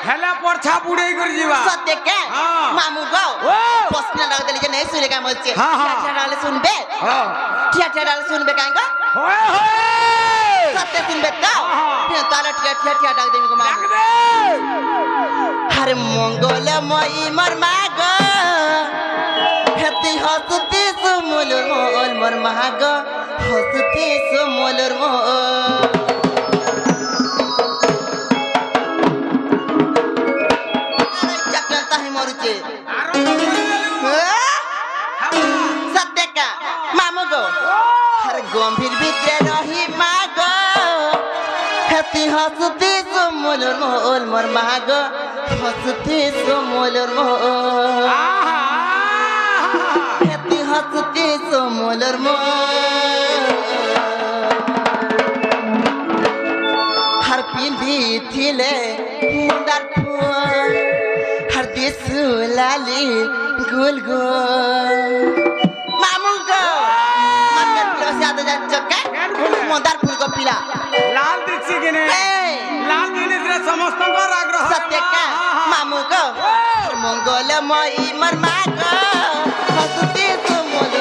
হেলা পরছা বুড়াই করে যাবা সত্যি কে মামু গো প্রশ্ন লাগ দিলে যে নেই শুনে কেমন হচ্ছে ঠিয়া ডালে শুনবে ঠিয়া ডালে শুনবে কেন গো সত্যি শুনবে তো তাহলে ঠিয়া ডাক দেবি গো মামু আরে মঙ্গলময় মোর মা গো হেতি হসতি সুমুলুর মোল মোর মা গো হসতি সুমুলুর মোল সত্যকা মামু গো আরে গম্ভীর ভিতরে রহি মা গো হেতি হসতি সুমুলুর মোল মোর মা গো হসতি সুমুলুর মোল হেতি হসতি সুমুলুর মোল हर पिंधी थिले मुंडार फूल हर दिसु लाली गुल गुल मामू गो मामू पिला से आते जाते क्या मुंडार फूल को पिला लाल दिखसी किने लाल दिने से समस्त को आग्रह सत्य का मामू गो मंगल मई मर मागो हसती सुमल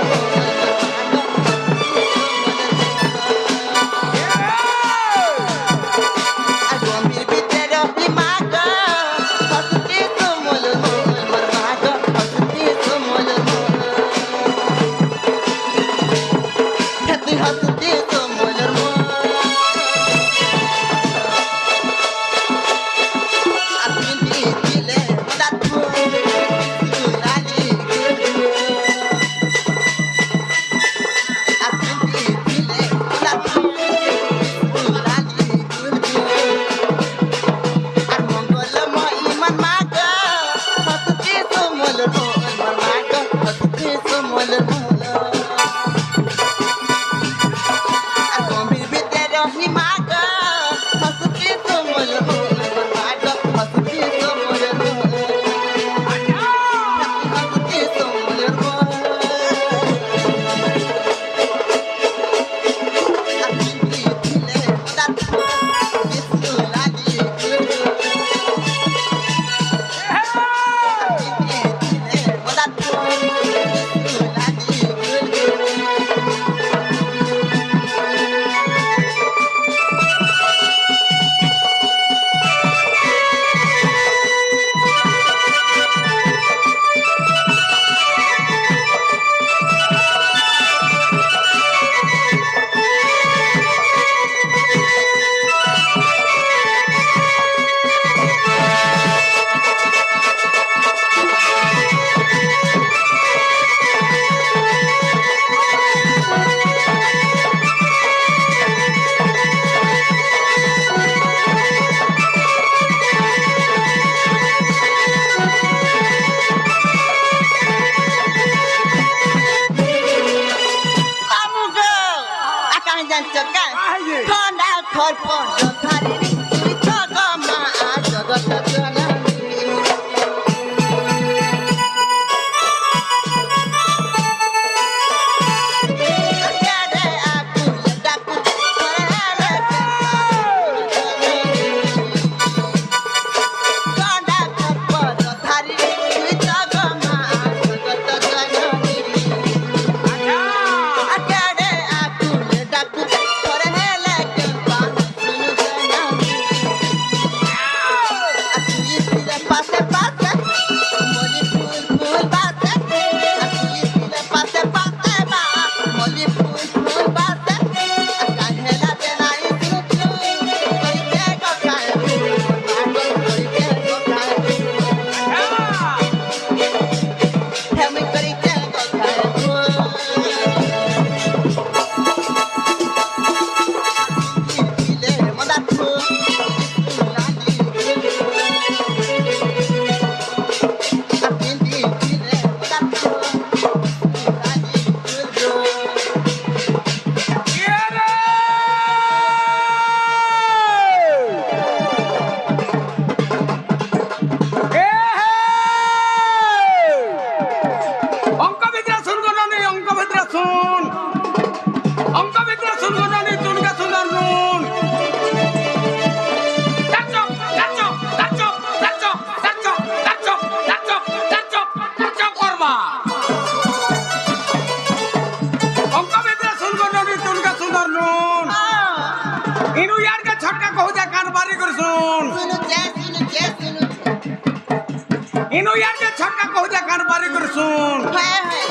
ইনো ইয়ার যে ছক্কা কহুজা কান বারি করে শুন হ্যাঁ হ্যাঁ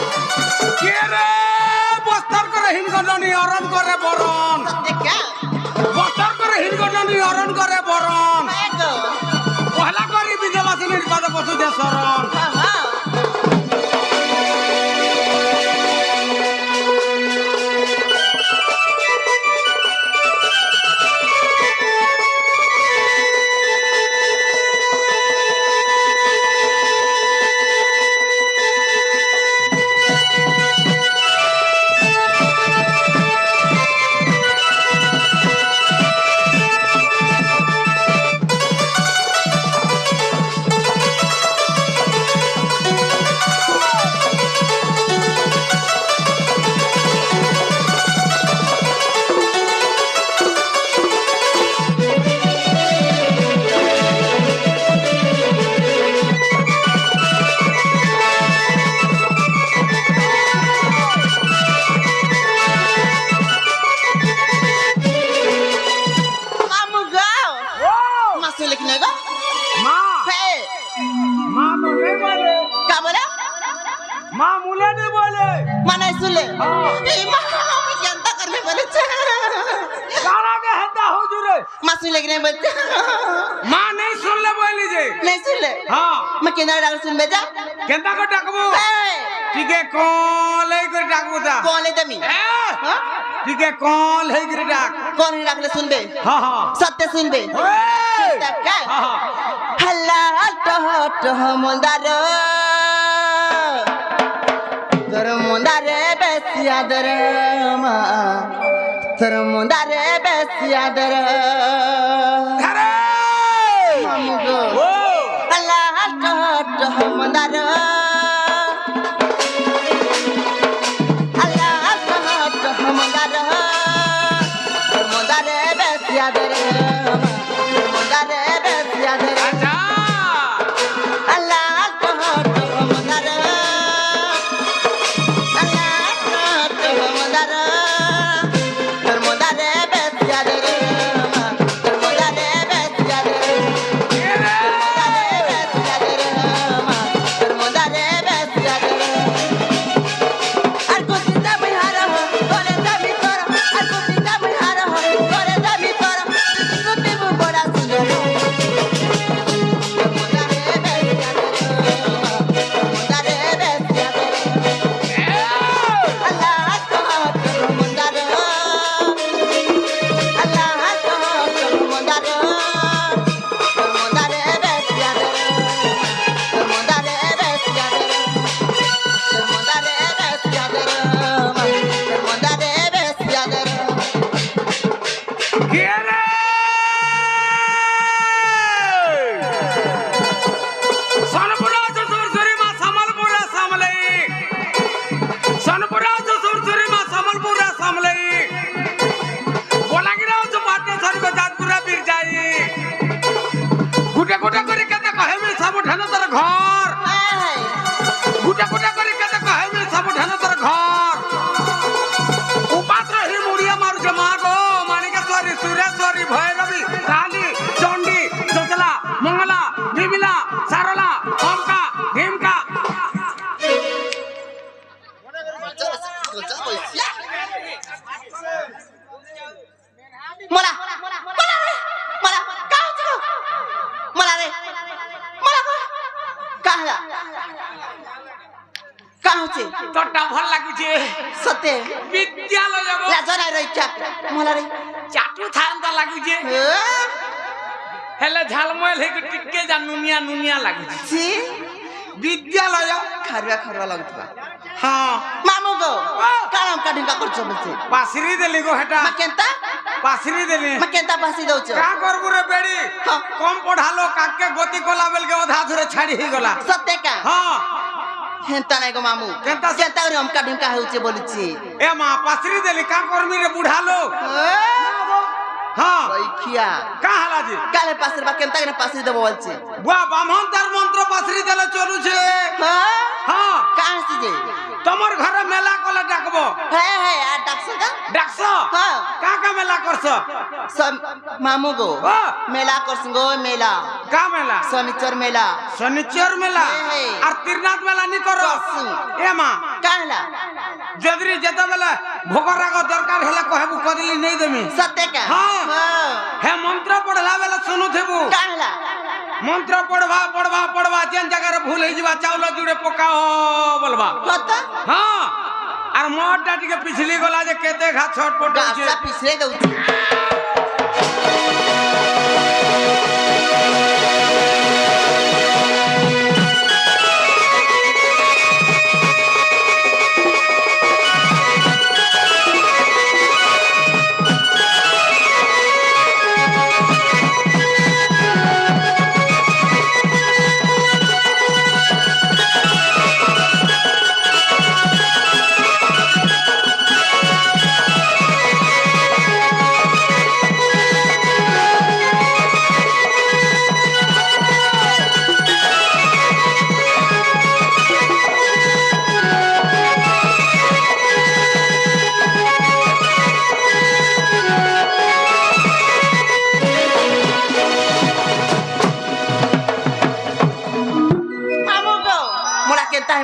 কে রে বস্তর করে হিনগনি অরণ করে বরণ সত্যি কা বস্তর করে হিনগনি অরণ করে বরণ হ্যাঁ গো পহলা করি বিধবাসিনীর পাদে পশু যে শরণ হ্যাঁ হ্যাঁ মামু গো মাসু লিখনে গো মা হে মা তো নেই বলে কা বলে মা মুলে নেই বলে মানে সুলে হ্যাঁ। এই মা আমি কেনতা করবে বলেছে কারাকে হেতা হুজুরে মাসু লিখনে বলছে মা নেই শুনলে বলি যে नहीं सुन ले হ্যাঁ मैं केंद्र डाल सुन बेटा কেনতা করে ডাকবো ए টিকে কল এই করে ডাকবো তা कौन है दमी हां টিকে কল এই করে ডাক कौन है डाल सुन बे হ্যাঁ হ্যাঁ सत्य सुन बे ওই! टक्का হ্যাঁ হ্যাঁ हल्ला टो मुंदार तर मुंदार बेसिया दर मा तर मुंदार बेसिया दर ধারে हमगो ও हल्ला टो मुंदार আচ্ছা কে রে কে রে সনপুরা সুরসুরি মা সামলপুরা সামলাই সনপুরা সুরসুরি মা সামলপুরা সামলাই বলাগিরা হচ্ছে পাটনা সরক জাতপুরা বীর যাই গুটা গুটা করে কেতে কহেমি সব ঠানো তোর ঘর গুটা গুটা করে কেতে কহেমি সব ঠানো তোর ঘর উপাত্র হি মুড়িয়া মারুছে মা গো মানিকেশ্বরী সুরেশ্বরী ভৈরবী কালী চণ্ডী চচলা মঙ্গলা বিমলা সারলা অম্কা ভীমকা मोला मोला रे मोला का हो मोला रे मोला का का होचे তোরটা ভাল লাগুছে सत्य বিদ্যালয় যাব लाज नाही रे क्या मोला रे চাটু থান্তা লাগুছে হেলে ঝালময় হেকে টিকে যা নুনিয়া নুনিয়া লাগুছে ছি বিদ্যালয় खारुआ खारुआ लगतबा হ্যাঁ मामू गो कालम का ढिंका करछो बसे পাসরি দেলি গো হেটা मकेंता পাসরি দেলি मकेंता पासी दउछ কা করবু রে বেড়ি হ্যাঁ। কম পড়ালো কাকে গতি কলা বেলকে অধা ধরে ছাড়ি হই গলা सत्य का হ্যাঁ हेंता नाही गो मामू केंता केंता रे हम का ढिंका होचे बोलिछि এ মা পাসরি দেলি কা করমি রে বুড়ালো হ্যাঁ रइखिया কা হালাজি काले पासर बा केंता के पासी दबो बोलछि বুয়া ব্রাহ্মণ তার মন্ত্র পাসরি দেলে চলুছে हां हाँ कहाँ से जे তোমার ঘরে মেলা কলে ডাকবো है यार डाक्सो का ডাকছ हाँ কা কা মেলা করছ सब मामू गो हाँ। मेला करसंगो मेला কা মেলা शनिचर मेला শনিচর মেলা হে। আর তীরনাথ মেলা নি করো করছু। এ মা कहला যদি যেতেবেলে ভোগ রাগ দরকার হেলে কহেবু কদিলি নেই দেমি सत्य का हाँ। हाँ হে মন্ত্র পড়লা বেলে শুনু থেবু कहला মন্ত্র পড়বা পড়বা পড়বা যেন জায়গায় ভুল হয়ে যাবা চাউল জুড়ে পকাও বলবা कत হ্যাঁ আর মোটটা টিকে পিছলি গলা যে কেতে ঘা ছটপট হচ্ছে गासा पिछले दउची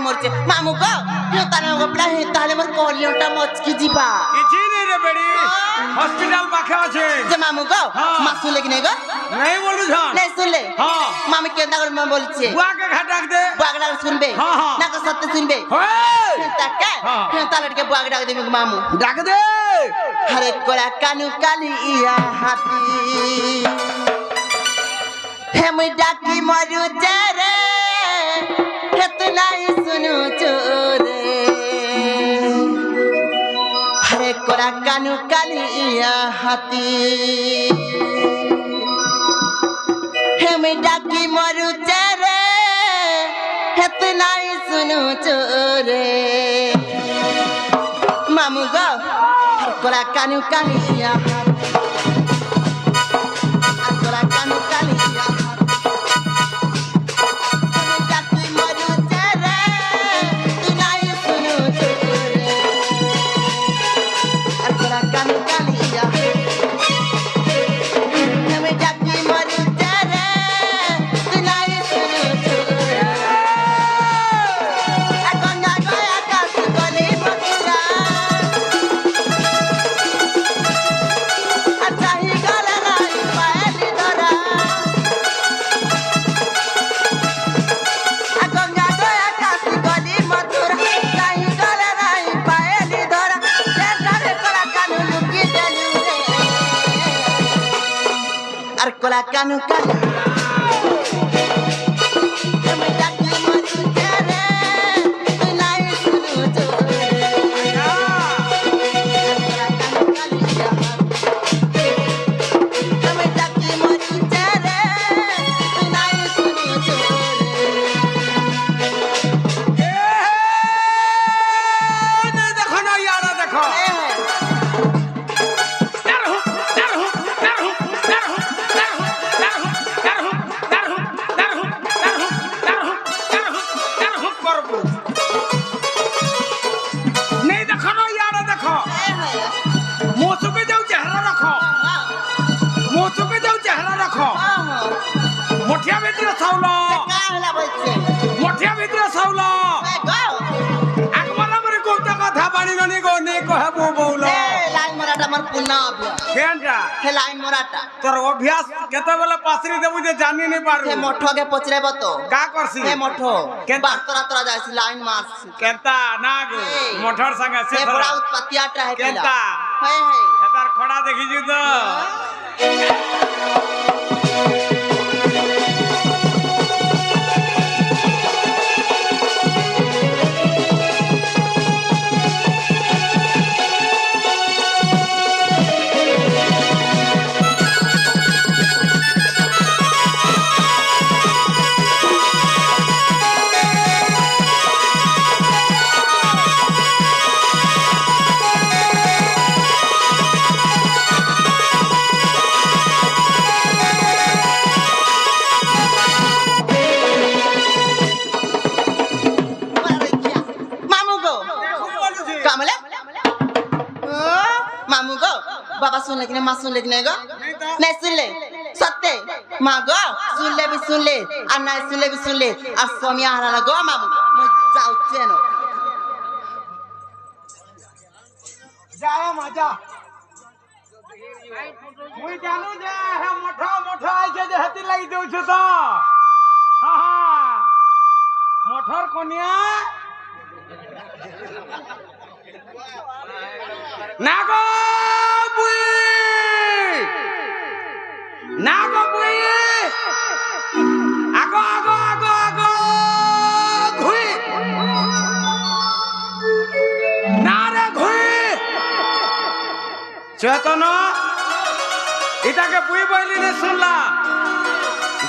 मोरचे मामू गो यो ताने गो प्ला हे ताले मोर कोलियोटा मचकी जीबा किछि नहीं रे बेड़ी हॉस्पिटल पाखे আছে जे मामू गो हाँ। मा सुन लेकिन गो नहीं बोलू छन नहीं सुन ले हां मामी केंदा कर मैं बोलछे बुआ के घाटाक दे बागड़ा सुनबे हाँ, हाँ। ना को सत्य सुनबे होए तक्का हाँ। फिर तालट के बागड़ा दे मामू डाक दे हरे कोला कानू काली इया हाथी हे मैं डाकी मरु जरे हे तू नहीं सुनु चोरे हरे कोला कानू काली इया हाथी हे मैं डाकी मरु जरे हे तू नहीं सुनु चोरे मामू गो कोला कानू कालिया कोला कानू कालिया जाती मरु तेरे तू नहीं सुनु चोरे कोला कानू कालिया हमें जाती मरु तेरे तू नहीं सुनु चोरे अगंगा गया कास गली मथुरा चाही गले नहीं पायली धरा गंगा गया काशी गली मथुरा चाही गले नहीं पायली धरा रे कोला कानू लुकी देलू रे अर कोला कानू काली हमें जाती मरु तेरे तू नहीं सुनु चोरे कोला कानू कालिया हमें जाती मरु तेरे तू नहीं सुनु चोरे नहीं देखो ना यार देखो डरहु डरहु डरहु डरहु डरहु डरहु डरहु डरहु डरहु डरहु डरहु डरहु डरहु करबो नहीं देखो ना यार देखो मोसुके जाऊ चेहरा रखो मोसुके जाऊ चेहरा रखो मोठिया भितर सावलो मोठिया भितर सावलो আকমালা মরে কোনটা কথা বানি ননি গো নে কহবো বউলো কেনটা তোর অভ্যাস কেতে বেলা পাসরি দেবু যে জানি নি পারু কা করছি কেনতা কেনতা না গো মোঠর সঙ্গে সে কেনতা এটার খড়া দেখিছু তো माँ सुन ले कि नहीं गो नहीं सुन ले सत्य माँ गो सुन ले भी सुन ले और नहीं सुन ले भी सुन ले और सोमिया हरा गो मामू मैं जाऊँ चेनो जाओ मजा मुई जानू जे है मोठा मोठा आई जे हती लगी देउ छ तो हां हां मोठर कोनिया नागो बुई आगो आगो आगो आगो घुई नारे घुई चेतन इताके बुई बोली ने सुनला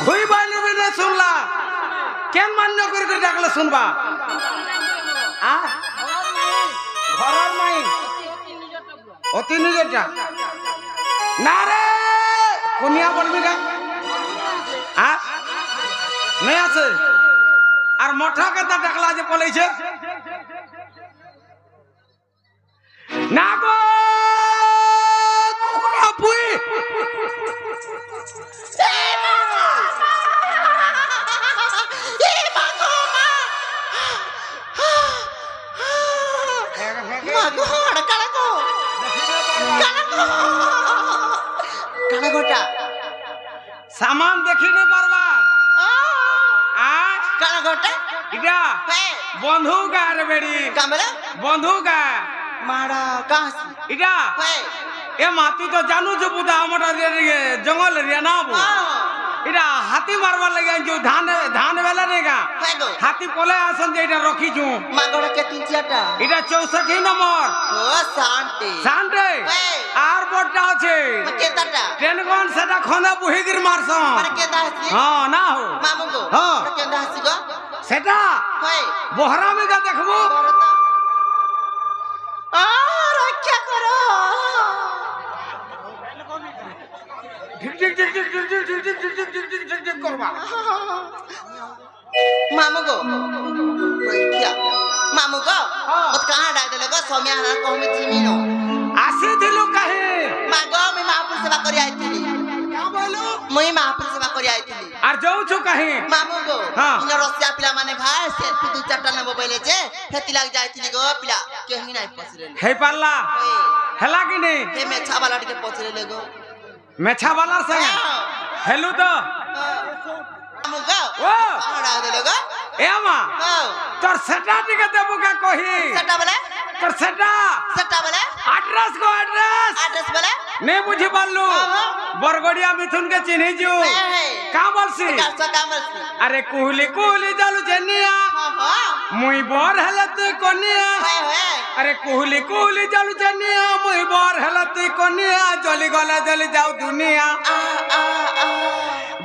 घुई बोली भी ने सुनला केन मान्य करके डाकले सुनबा आ ঘরের মাই অতি নিজেটা না রে কোনিয়া বলবি না আ নাই আছে আর মঠা কথা ডাকলা যে পলাইছে না গো আপুই सामान देखी नहीं पारबा काला गोटा इटा बंधुक रे बेड़ी कामला बंधुक मारा कहां इटा ए माती तो जानू जो बुदा हमरा रे जंगल रे ना बो इटा हाथी मारवा लगे जो धान वाला रेगा हाथी पोले आसन जे इटा रखी छु मागोड़ा के 3-4टा इटा 64 number O Shanti Shanti are बोटा আছে केताटा ट्रेन कोन सेटा खना बुहिगिर मारसो पर केता আছে हां ना हो मामू गो हां केता আছে गो सेटा होय बोहरा में का देखबो आ रक्षा करो ढिक ढिक ढिक ढिक ढिक ढिक ढिक ढिक ढिक ढिक ढिक ढिक करबा मामू गो क्या मामू गो मत कहां डाल देले गो सोमिया हरा को में जिमिनो आसे दिलो काहे मागो मैं महापुर सेवा करी आइतिली क्या बोलो मैं महापुर सेवा करी आइतिली आर जाऊ छु काहे मामू गो हां इन रसिया पिला माने खाए सेल्फी 2-4टा ने मोबाइल जे फेती लाग जाइतिली गो पिला केही नाही पसरे हे पारला हला कि नहीं हे मेछा वाला के पसरे ले गो मेछा वाला संग हेलो तो मामू गो ओ कहां देले गो ए मा हां तोर सेटा टिके देबो का कही सेटा बोले तोर सेटा बोले एड्रेस को एड्रेस बोले नहीं बुझी पारलू बरगड़िया मिथुन के चिन्ही जू का बोलसी अरे कुहली कुहली जालू जनिया मुई बर हले तू कोनिया अरे कुहली कुहली जालू जनिया मुई बर हले तू कोनिया जली गला जली जाऊ दुनिया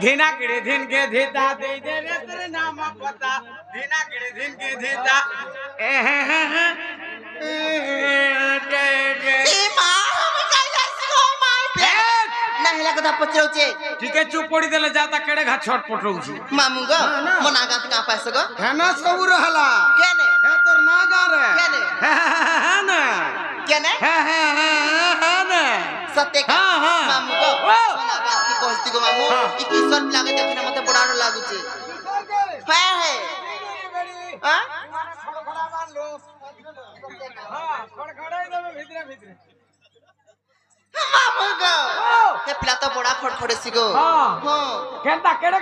धीना गिड़ी धीन के धीता दे दे रे तेरे नाम पता धीना गिड़ी धीन के धीता नहीं लगा था पचरौचे ठीक है चुप पड़ी देले जाता केड़े घाट छट पटरौची मामू गो मोना गात का पैसा गो हेना सब रहला केने हे तोर नागा रे केने है ना केने है ना सत्य का हां मामू गो मोना गात की कहती गो मामू ई किसन लागे देखिना मते बड़ारो लागुचे है हां खड़ा मान लो हां खड़खड़ाई देबे भीतरे भीतरे मामू गो के पिला तो बड़ा खड़खड़े सी गो हां केंता केड़े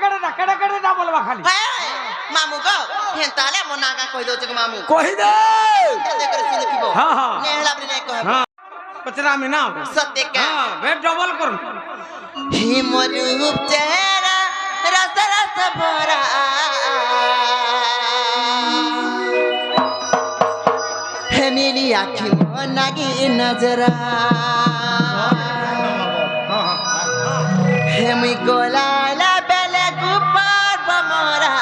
ना बोलबा खाली मामू गो हेंताले मोना गा कहि दो मामू कहि दे देख कर सुन लिखबो हां हां नेहला बने नहीं कहबो हां पचरा में ना सत्य का हां वेट डबल कर ही मरूप चेहरा रस रस भरा है मेरी आँखी मोना की नजरा है मुई गोलाला बेले गुपार बमरा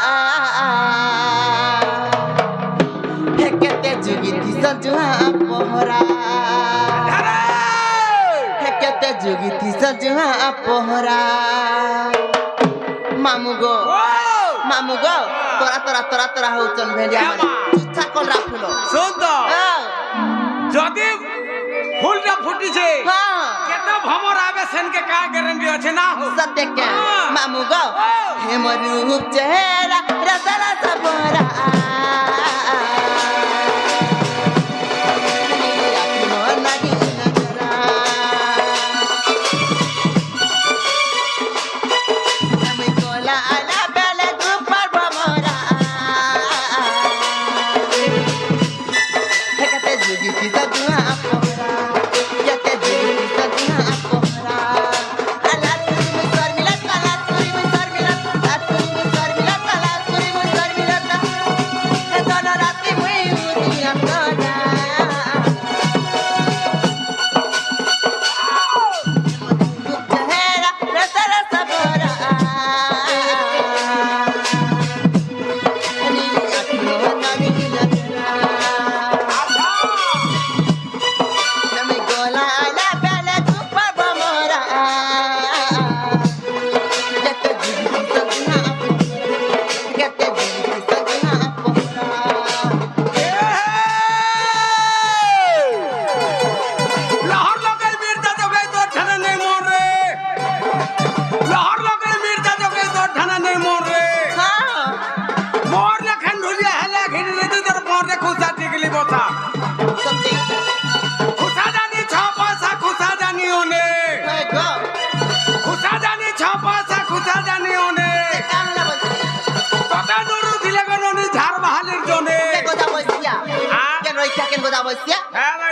है कहते जुगी थी संजुहा पोहरा है कहते जुगी थी संजुहा पोहरा मामू गो तोरा हो चन भेड़िया मारे चुच्छा कल राखुलो सुन तो जदी फूलटा फुटी छे हां केते भमर आवे सेन के का गारंटी अछि ना हो सत्य क्या मामू गो हे मोर रूप चेहरा रसला सबरा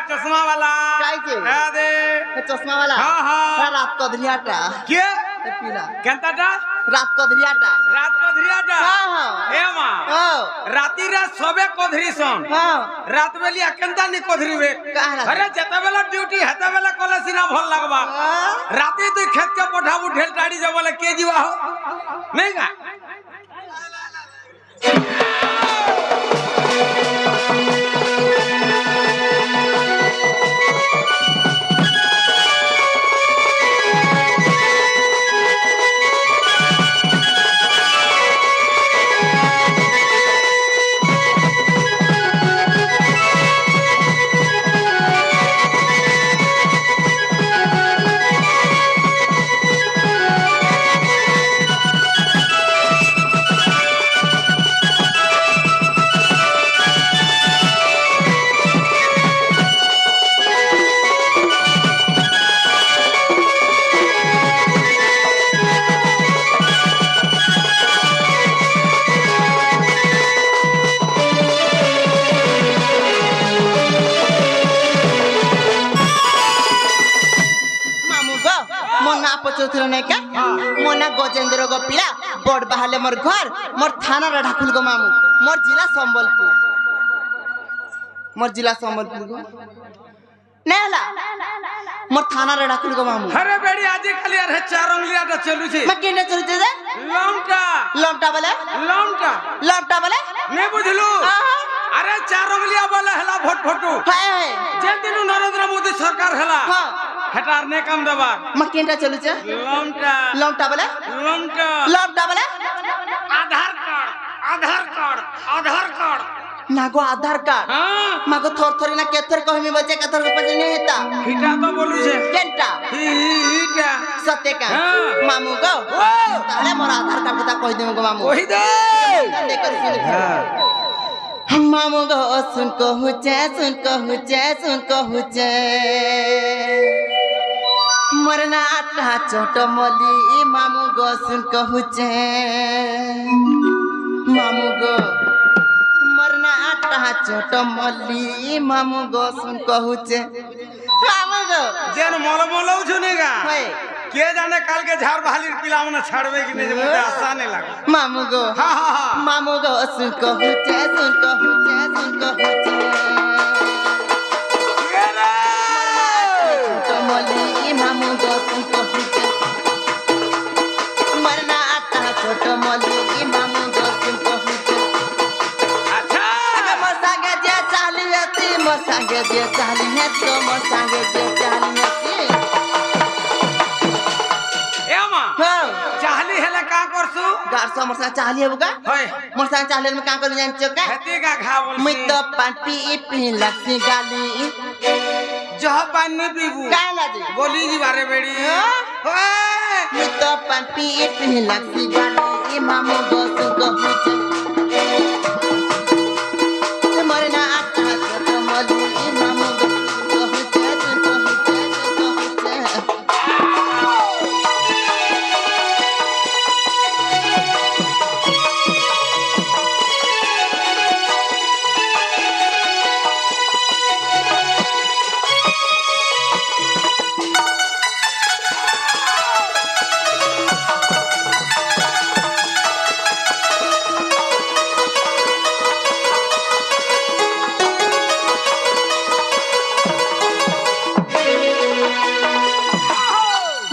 चश्मा वाला चश्मा वाला रात को धरियाटा के पीला केंताटा रात को धरियाटा ए मां राती रे सबे कोधरी सन रात बेलिया केंता नि कोधरीबे अरे जता बेला ड्यूटी हेता बेला कले सिना भल लगबा राती तू खेत के पठाबू ढेल टाड़ी जबले के जीवा हो नहीं का मोना गजेंद्र गो पिला बड़ बहाले मोर घर मोर थाना ढाकुल गो मामू मोर जिला संबलपुर गो नेला मोर थाना ढाकुल गो मामू अरे बेड़ी आज खाली अरे चार उंगलिया तो चलू छी मैं केने चलू छे लमटा बोले नहीं बुझलू अरे चार उंगलिया बोले हला फोटू जे दिन नरेंद्र मोदी सरकार हला हटार ने कम दबा मैं केंटा चलू छे लमटा बोले आधार कार्ड नागो आधार कार्ड मागो थोर ना केथर कहमी बचे केथर बचे नहीं हेता हिटा तो बोलू छे केंटा हिटा सत्य का मामू गो ताले मोर आधार कार्ड बता कह देमो गो मामू ओही दे लेकर सुन मामू गो सुन कहू मरना आटा चोट मली मामू गो सुन कहू मामू गो मरना आटा चोट मली मामू गो सुन कहू मामू गो जेन मलमलौ छनेगा के जाने काल के झाड़ बहाली पिलाव ना छाड़बे कि नहीं मुझे आशा नहीं लगा मामू गो मामू गो सुन कहू मामू गो सुन कहू मरना आटा छोट मली मामू गो सुन कहू अच्छा मोर संगे जे चालियती मोर संगे जे चालियती ए मां चाहली हेला का करसु गारसा मोर संगे चालिए बुका होय मोर संगे चालिए में का कर जान चका खेती का घा बोल मैं तो पान पी लक्ष्मी गाली जह पानी पीबू काला जी गोली जी बारे बेड़ी मैं तो पान पीत नहीं लगती बाड़ी मामू गोस कहूचे मरना आता तो मलू मामू गोस कहूचे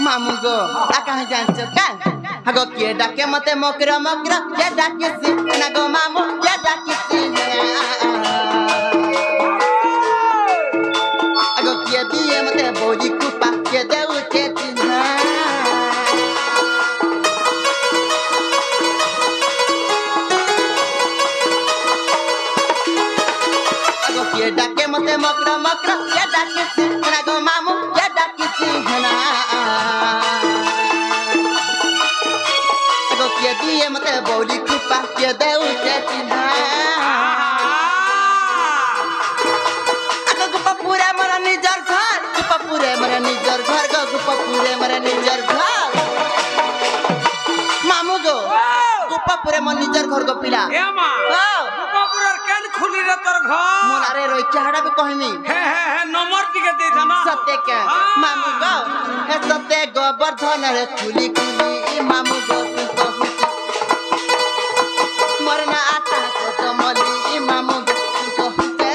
मामू गो आका जान्छ का हागो के डाके मते मकर मकर के डाके सी ना गो मामू के डाके सी हागो के दिए मते बोजी कुपा के देउ के चिन्हा हागो के डाके मते मकर मकर के डाके सी ना गो मामू के डाके सी ना के दिए मते बोली कुपा के देउ के चिन्हा आगो गुपा पूरे मरा निजर घर गुपा पूरे मरा निजर घर गो गुपा पूरे मरा निजर घर मामू गो गुपा पूरे मन निजर घर गो पिला ए मां गुपा पूरे केन खुली रे तोर घर मोला रे रोई चाहड़ा भी कहमी हे नंबर टिके दे था ना सत्य के मामू गो हे सत्य गोवर्धन रे खुली खुली मामू गो मरना आता तो मली मामू कहूचे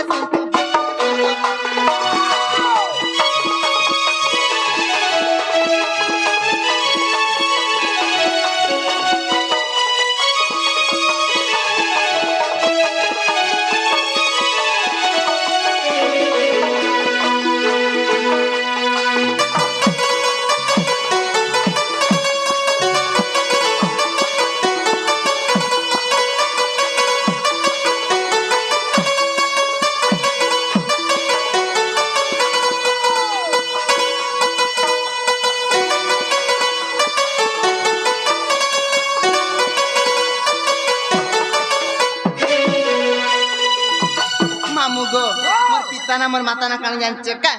मामू गो मोर पिता ना मोर माता ना कान जान्छ का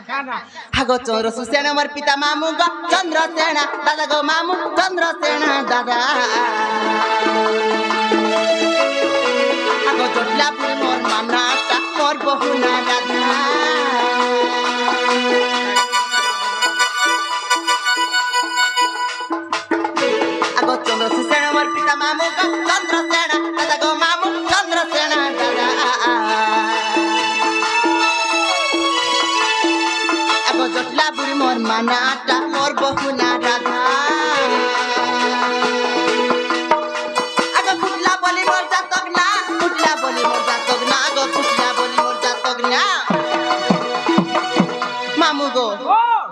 हागो चोरो सुसेना मोर पिता मामू गो चंद्रसेना दादा गो मामू चंद्रसेना दादा हागो जोटला पुरी मोर मामना ता मोर बहुना दादा हागो चंद्र सुसेना मोर पिता मामू गो चंद्रसेना दादा गो मामू चंद्रसेना दादा जोटला बुरी मोर मानाटा मोर बहुना राधा आगो कुटला बोली मोर जातक ना कुटला बोली मोर जातक ना आगो कुटला बोली मोर जातक ना मामू गो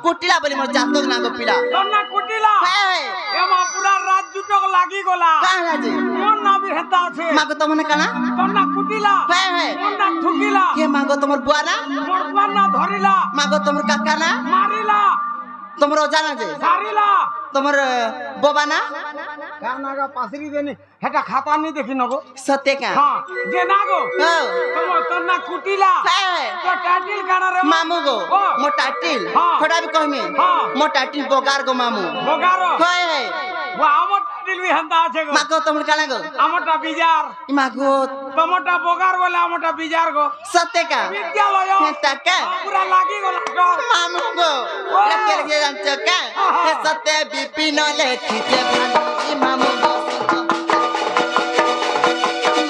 कुटला बोली मोर जातक ना गो पिला तन्ना कुटिला ए मां पूरा रात जुटक लागी गोला काला जी मोर ना भी हेता छे मागो तमने काना तन्ना कुटिला मोर ना ठुकिला के मागो तमर बुआ ना मोर बुआ ना धरिला मागो तमर काका ना मारिला तमर जाना जे सारिला तमर बोबा ना काना का पासरी देने हेटा खाता नहीं देखि नगो सत्य का हां जे नागो तमो तन्ना कुटिला तो टाटिल काना रे मामू गो मो टाटिल थोड़ा भी कहमी मो टाटिल बोगार गो मामू बोगारो होय वो आमो टाटिल भी हंता आछे गो मागो तमर काना गो आमोटा बिजार मागो तमोटा बोगार बोले आमोटा बिजार गो सत्य का विद्यालय टका पूरा लागी गो मामू गो लगे लगे जान्छ का हे सत्य बिपिन लेखिते भानु मामू गो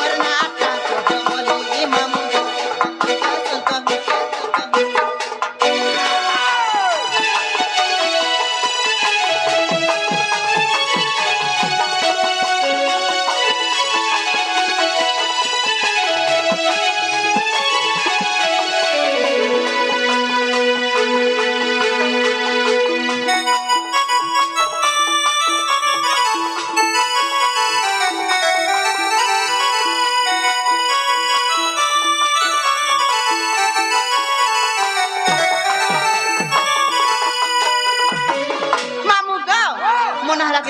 मरना आता तो मली मामू गो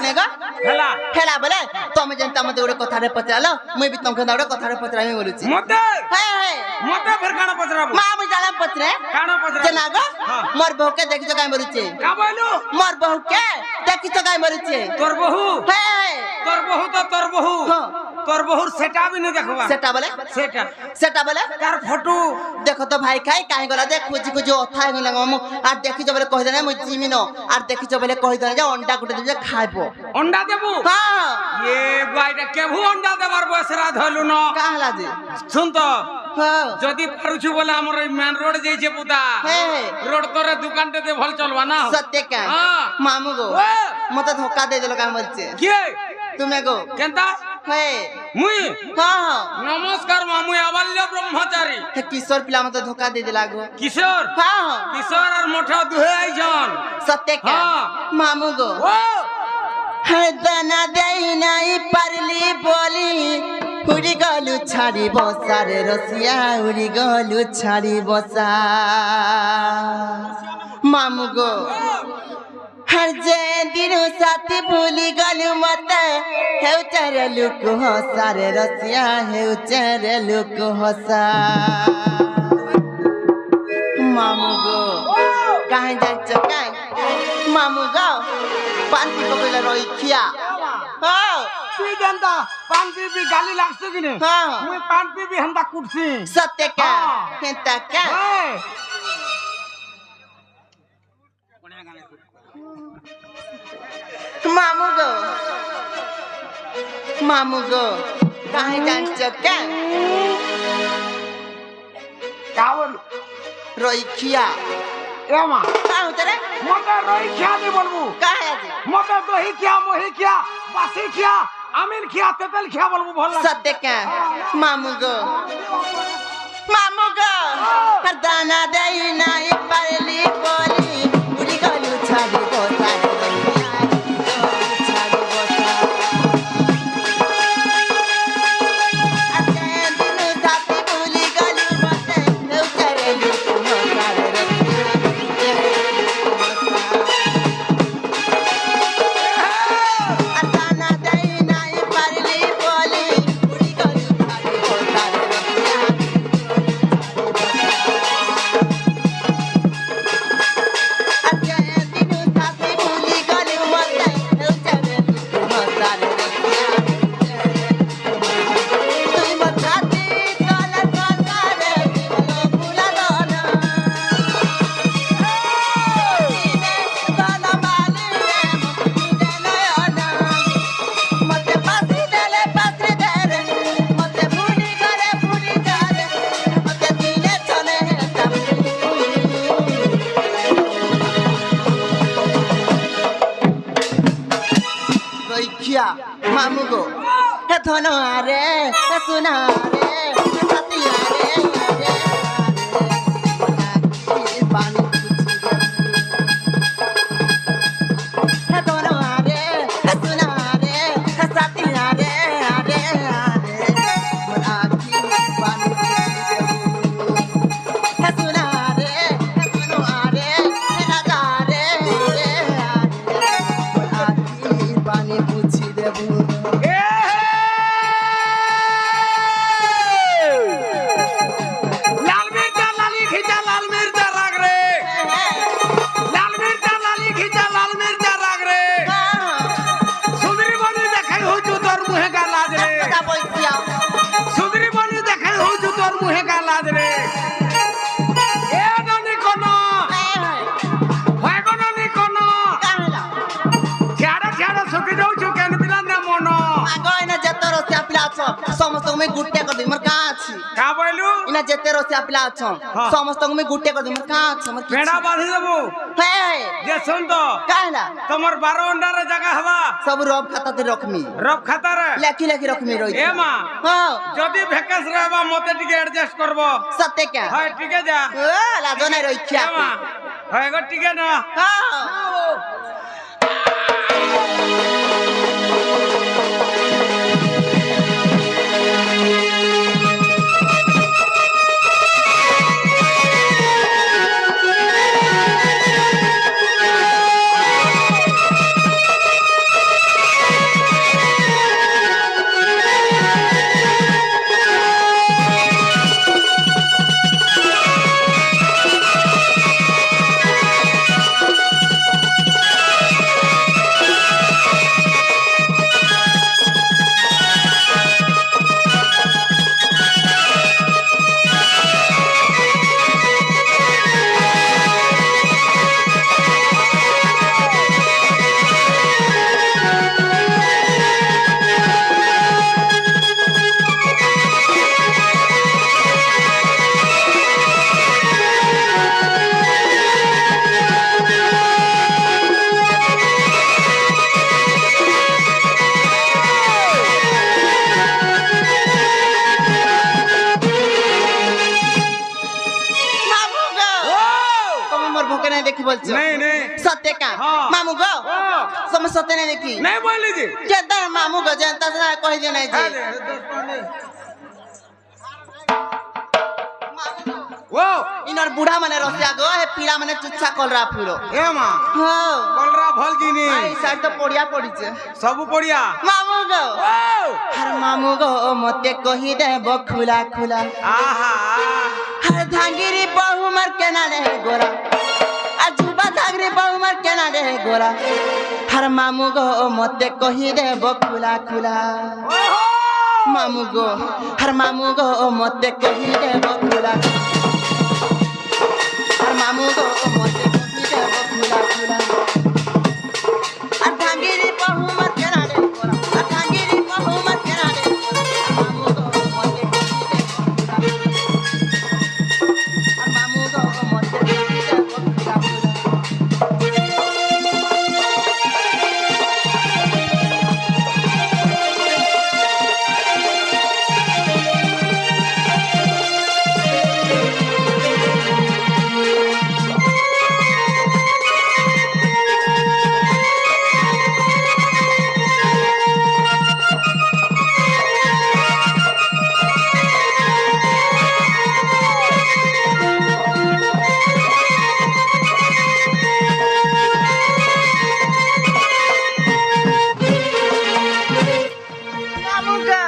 ने गो হেলা हेला बोले तमे जनता मते ओरे कथारे पचालो मुई भी तुमके ओरे कथारे पचरामी बोलुची মতে हे মতে ফের কানা পচরাবো मा मुई जाला पचरे কানা পচরাবো जना गो हाँ। मोर बहू के देखि तो काई मरुचे কা বলু मोर बहू के देखि तो काई मरुचे তোর বহু हे তোর বহু তো তোর বহু हाँ। তোর বহুর সেটা भी नहीं देखबा सेटा बोले সেটা बोले তার ফটো देखो तो भाई खाई काहे गला दे खोजी खोजी अथाय गला मु आर देखि जो बोले कहि देना मुई जिमी न आर देखि जो बोले कहि देना जे अंडा गुटे दे खाइबो अंडा देबू हां ये বাইটা কেভু अंडा দেবার বয়সরা ধইলু ন काहला जे শুন তো हां যদি পারুছু বলে আমার এই মেন রোড যাইছে পুতা हे রোড তোরে দোকানতে দে ভাল চলবা না सत्य का हाँ। मामू गो ओ मते धोखा दे देलो का मरचे কি तुमे गो কেনতা हे মুই हां নমস্কার মামু আবাল্য ব্রহ্মচারী हे किशोर पिला मते धोखा दे देला गो কিশোর हां কিশোর আর মোটা দুহে আইছন सत्य का हाँ। मामू गो ও हे दाना देई नाई परली बोली उड़ी गलु छाड़ी बसार रसिया उड़ी गलु छाड़ी बसा मामू गो हर जे दिनो साथी भूली गलु मत हेउ चरे लुक हसार रसिया हेउ चरे लुक हसा मामू गो काहे जाच काहे मामू गो पांती पकड़ले रही खिया हां তুই জানতা পান পিবি গালি লাগছে কিনে हां মুই পান পিবি হেন্দা কুটছি सत्य का हाँ। हेता का এই मामू गो काहे जांच का কাবল रोइखिया এমা का होते रे মতে রই খিয়া দি বলবু काहे जी মতে দহি খিয়া মহি খিয়া বাসি খিয়া আমিন খিয়া তেতেল খিয়া বলবু ভাল লাগে सत्य का मामू गो हर दाना दई नाई परली बोली उड़ी गलु छाड़ी बोसा छाड़ी बोसा अते दिनु साथी भूली गलु मते नौ करे लुक मसार हर दाना दई नाई परली बोली उड़ी गलु छाड़ी बोसा मामू गो हे धन रे हे सुना रे हे सतिया रे पानी हे धन रे हे सुना रे हे सतिया रे पानी हे सुना रे हे धन रे हे राजा रे पानी पूछी देबू লাল মির্জা লালি খিচা লাল মির্জা রাগ রে লাল মির্জা লালি খিচা লাল মির্জা রাগ রে সুন্দরী বনি দেখাই হইছু তোর মুহে গা লাজ রে সুন্দরী বনি দেখাই হইছু তোর মুহে গা লাজ রে এ ননি কোন হয় কোন নি কোন ছেড়ে ছেড়ে সুখি যাউছু কেন পিলান না মন समस्त में गुट्टे कर दी मर कहाँ अछि কা বইলু इना जेते रोसे अपला अछो हाँ। समस्त में गुट्टे कर दी मर कहाँ अछि मर পেড়া বাঁধি দেবো हे যে শুন তো काहला তোমার 12 अंडार জায়গা হবা सब रब खाता ते रखमी রব খাতারে लेखी लेखी रखमी रही এ মা हां যদি ভ্যাকেন্স रहबा মতে টিকে অ্যাডজাস্ট করব सत्य क्या হয় টিকে যা ओ लाजो नहीं रही এ क्या মা হয় গো টিকে না बोलছো नहीं नहीं सत्य का हाँ। मामू गो ओ समझ सत्य नहीं देखी नहीं बोल लीजिए जेता मामू गो जनता से कह दे नहीं जी वो इनर बूढ़ा माने रसिया गो है पीड़ा माने चुच्छा कलरा फुरो ए मां हो कलरा भल जिनी आई साइड तो पड़िया पड़ी छे सब पड़िया मामू गो ओ हर मामू गो मते कहि देबो खुला खुला आहा हर धांगिरी बहु मर के ना रे गोरा अजुबा धांगिरी बहु मर के ना रे गोरा हर मामू गो मते कहि देबो खुला खुला मामू गो हर मामू गो मते कहि देबो खुला हर मामू गो मते कहि देबो खुला खुला हर धांगिरी बहु मर के ना रे गोरा हर धांगिरी बहु मर के ना रे गोरा मामू गो मते कहि देबो खुला मामू गो मते कहि देबो खुला खुला मामू गो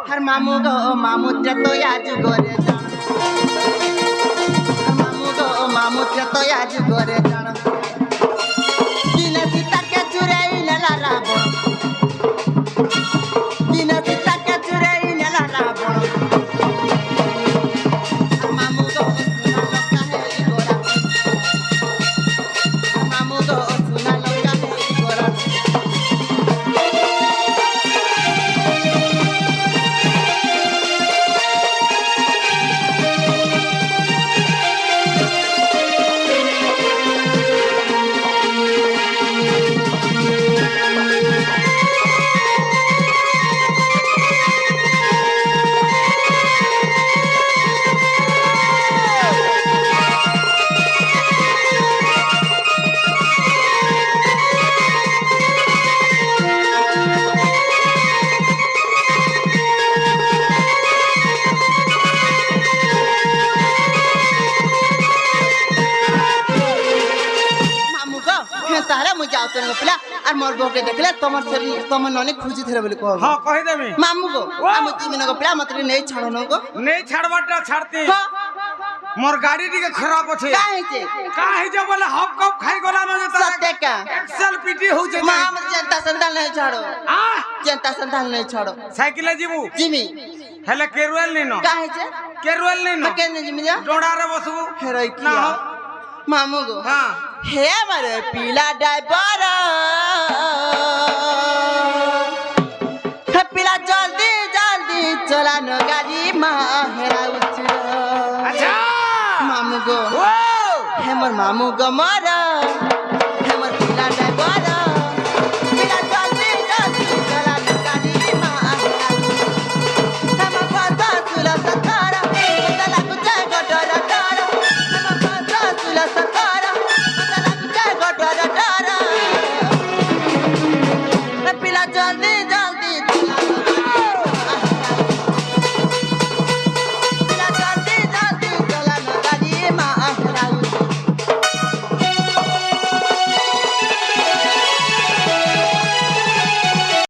हर मामू गो मामू तो आज गोरे जान हर मामू गो मामू तो आज गोरे जान दिन सीता के चुराई नेला रावण दिन सीता के चुराई नेला रावण हर मामू गो सुना लगा है गोरा हर मामू गो सुना लगा है गोरा मामू गो हे तारा मुझे जाओ तो पिला और मोर बो के देखले तमर शरीर तमर नने खुजी थरे बोली कहो हां कहि देबी मामू गो हम जीवन को पिला मत नहीं छाड़ो न गो नहीं छाड़बाटा छाड़ती हां मोर गाड़ी टिके खराब अछि काहे जे बोले हब कब खाई गोला न जता सत्य का एक्सेल पीटी हो जे मां मत जनता संतान नहीं छाड़ो आ जनता संतान नहीं छाड़ो साइकिल जीबू जिमी हेले केरुएल नहीं न काहे जे केरुएल नहीं न के नहीं जिमी जा डोड़ा रे बसबू हेरोई ना किया हो मामू गो हां हे मारे पीला ड्राइवर हे पीला जल्दी जल्दी चला न गाड़ी माहेरा उछरो अच्छा मामू गो ओ हे मोर मामू गो मरा